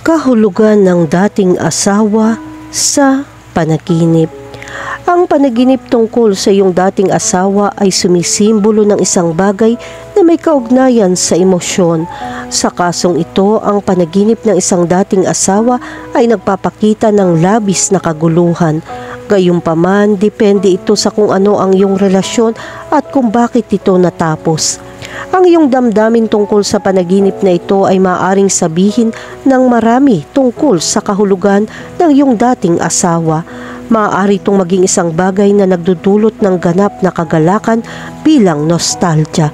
Kahulugan ng dating asawa sa panaginip. Ang panaginip tungkol sa iyong dating asawa ay sumisimbolo ng isang bagay na may kaugnayan sa emosyon. Sa kasong ito, ang panaginip ng isang dating asawa ay nagpapakita ng labis na kaguluhan. Gayunpaman, depende ito sa kung ano ang iyong relasyon at kung bakit ito natapos. Ang iyong damdamin tungkol sa panaginip na ito ay maaaring sabihin ng marami tungkol sa kahulugan ng iyong dating asawa. Maaari itong maging isang bagay na nagdudulot ng ganap na kagalakan bilang nostalgia.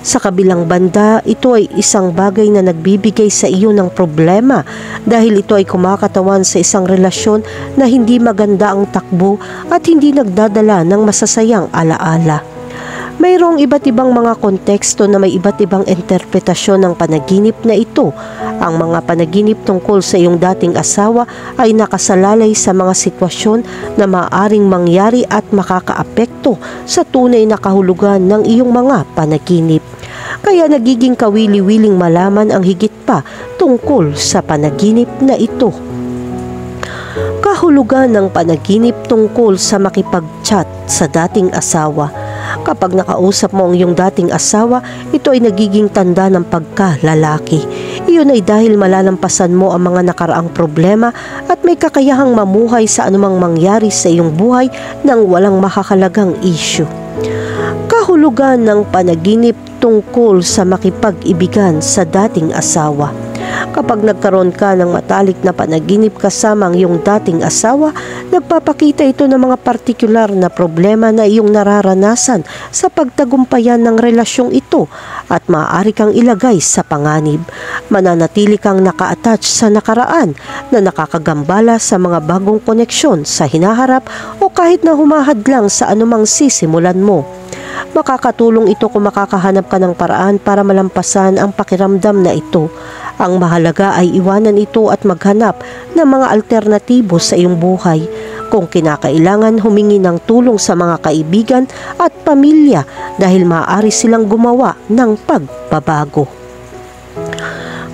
Sa kabilang banda, ito ay isang bagay na nagbibigay sa iyo ng problema dahil ito ay kumakatawan sa isang relasyon na hindi maganda ang takbo at hindi nagdadala ng masasayang alaala. Mayroong iba't ibang mga konteksto na may iba't ibang interpretasyon ng panaginip na ito. Ang mga panaginip tungkol sa iyong dating asawa ay nakasalalay sa mga sitwasyon na maaaring mangyari at makakaapekto sa tunay na kahulugan ng iyong mga panaginip. Kaya nagiging kawili-wiling malaman ang higit pa tungkol sa panaginip na ito. Kahulugan ng panaginip tungkol sa makipag-chat sa dating asawa. Kapag nakausap mo ang iyong dating asawa, ito ay nagiging tanda ng pagkalalaki. Iyon ay dahil malalampasan mo ang mga nakaraang problema at may kakayahang mamuhay sa anumang mangyari sa iyong buhay nang walang makakalagang issue. Kahulugan ng panaginip tungkol sa makipag-ibigan sa dating asawa. Kapag nagkaroon ka ng matalik na panaginip kasama ang iyong dating asawa, nagpapakita ito ng mga partikular na problema na iyong nararanasan sa pagtagumpayan ng relasyong ito at maaari kang ilagay sa panganib. Mananatili kang naka-attach sa nakaraan na nakakagambala sa mga bagong koneksyon sa hinaharap o kahit na humahadlang sa anumang sisimulan mo. Makakatulong ito kung makakahanap ka ng paraan para malampasan ang pakiramdam na ito. Ang mahalaga ay iwanan ito at maghanap ng mga alternatibo sa iyong buhay. Kung kinakailangan, humingi ng tulong sa mga kaibigan at pamilya dahil maaari silang gumawa ng pagbabago.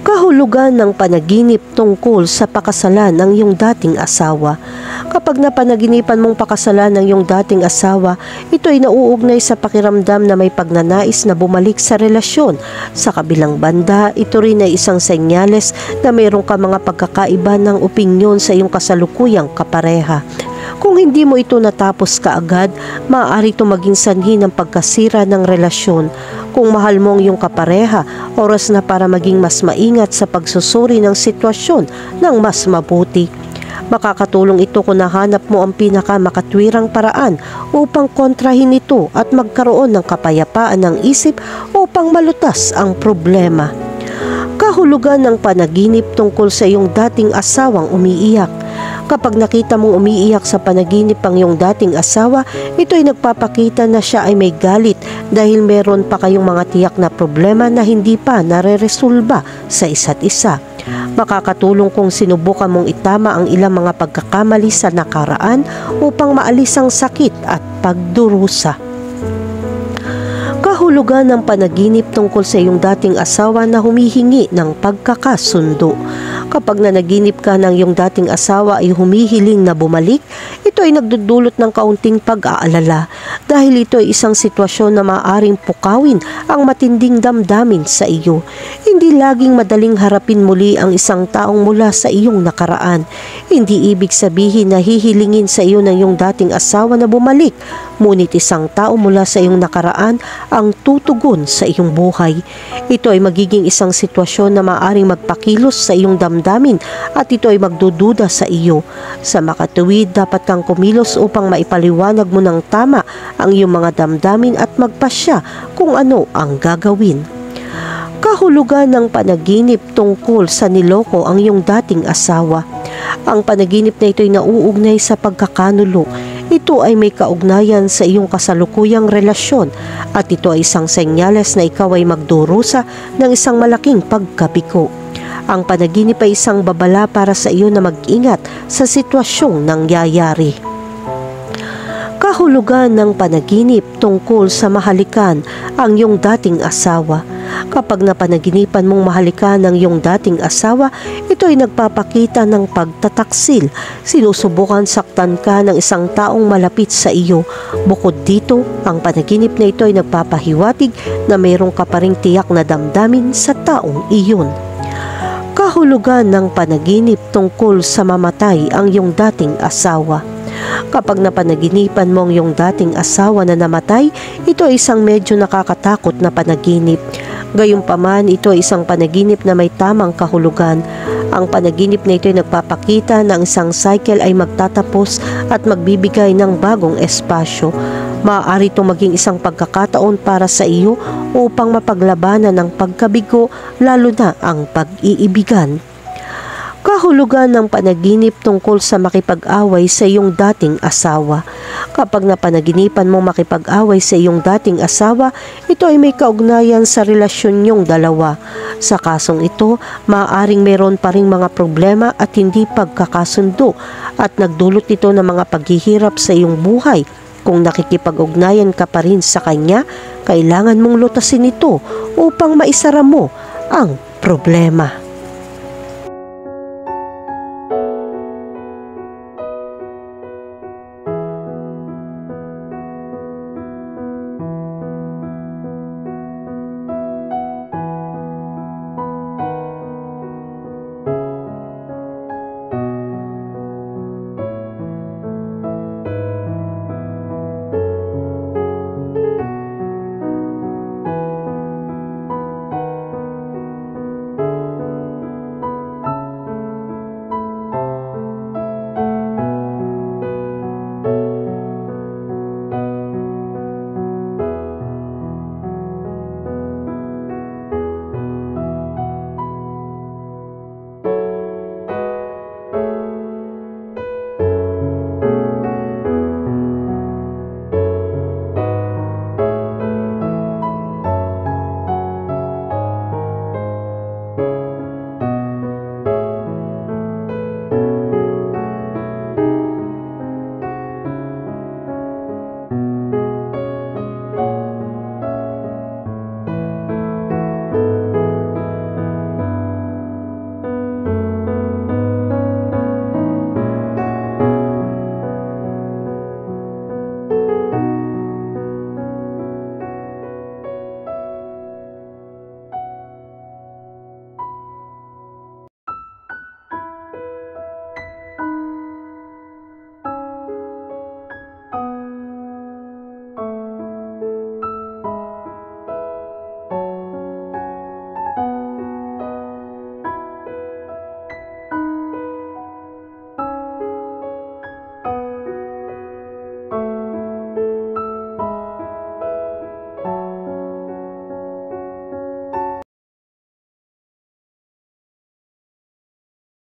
Kahulugan ng panaginip tungkol sa pakasalan ng iyong dating asawa. Kapag napanaginipan mong pakasalan ng iyong dating asawa, ito ay nauugnay sa pakiramdam na may pagnanais na bumalik sa relasyon. Sa kabilang banda, ito rin ay isang senyales na mayroon ka mga pagkakaiba ng opinyon sa iyong kasalukuyang kapareha. Kung hindi mo ito natapos kaagad, maaari ito maging sanhi ng pagkasira ng relasyon. Kung mahal mo ang iyong kapareha, oras na para maging mas maingat sa pagsusuri ng sitwasyon ng mas mabuti. Makakatulong ito kung nahanap mo ang pinakamakatwirang paraan upang kontrahin ito at magkaroon ng kapayapaan ng isip upang malutas ang problema. Kahulugan ng panaginip tungkol sa iyong dating asawang umiiyak. Kapag nakita mong umiiyak sa panaginip ang iyong dating asawa, ito ay nagpapakita na siya ay may galit dahil meron pa kayong mga tiyak na problema na hindi pa nare-resolba sa isa't isa. Makakatulong kung sinubukan mong itama ang ilang mga pagkakamali sa nakaraan upang maalis ang sakit at pagdurusa. Kahulugan ng panaginip tungkol sa iyong dating asawa na humihingi ng pagkakasundo. Kapag nanaginip ka ng iyong dating asawa ay humihiling na bumalik, ito ay nagdudulot ng kaunting pag-aalala dahil ito ay isang sitwasyon na maaaring pukawin ang matinding damdamin sa iyo. Hindi laging madaling harapin muli ang isang taong mula sa iyong nakaraan. Hindi ibig sabihin na hihilingin sa iyo ng iyong dating asawa na bumalik, ngunit isang tao mula sa iyong nakaraan ang tutugon sa iyong buhay. Ito ay magiging isang sitwasyon na maaaring magpakilos sa iyong damdamin at ito ay magdududa sa iyo. Sa makatuwid, dapat kang kumilos upang maipaliwanag mo ng tama ang iyong mga damdamin at magpasya kung ano ang gagawin. Kahulugan ng panaginip tungkol sa niloko ang iyong dating asawa. Ang panaginip na ito ay nauugnay sa pagkakanulo. Ito ay may kaugnayan sa iyong kasalukuyang relasyon at ito ay isang senyales na ikaw ay magdurusa ng isang malaking pagkabiko. Ang panaginip ay isang babala para sa iyo na mag-ingat sa sitwasyong nangyayari. Kahulugan ng panaginip tungkol sa mahalikan ang iyong dating asawa. Kapag napanaginipan mong mahalikan ang iyong dating asawa, ito ay nagpapakita ng pagtataksil. Sinusubukan saktan ka ng isang taong malapit sa iyo. Bukod dito, ang panaginip na ito ay nagpapahiwatig na mayroong ka pa ring tiyak na damdamin sa taong iyon. Kahulugan ng panaginip tungkol sa mamatay ang iyong dating asawa. Kapag napanaginipan mo ang iyong dating asawa na namatay, ito ay isang medyo nakakatakot na panaginip. Gayunpaman, ito ay isang panaginip na may tamang kahulugan. Ang panaginip na ito ay nagpapakita na ang isang cycle ay magtatapos at magbibigay ng bagong espasyo. Maaari itong maging isang pagkakataon para sa iyo upang mapaglabanan ng pagkabigo, lalo na ang pag-iibigan. Kahulugan ng panaginip tungkol sa makipag-away sa iyong dating asawa. Kapag napanaginipan mong makipag-away sa iyong dating asawa, ito ay may kaugnayan sa relasyon niyong dalawa. Sa kasong ito, maaaring meron pa ring mga problema at hindi pagkakasundo at nagdulot ito ng mga paghihirap sa iyong buhay. Kung nakikipag-ugnayan ka pa rin sa kanya, kailangan mong lutasin ito upang maisara mo ang problema.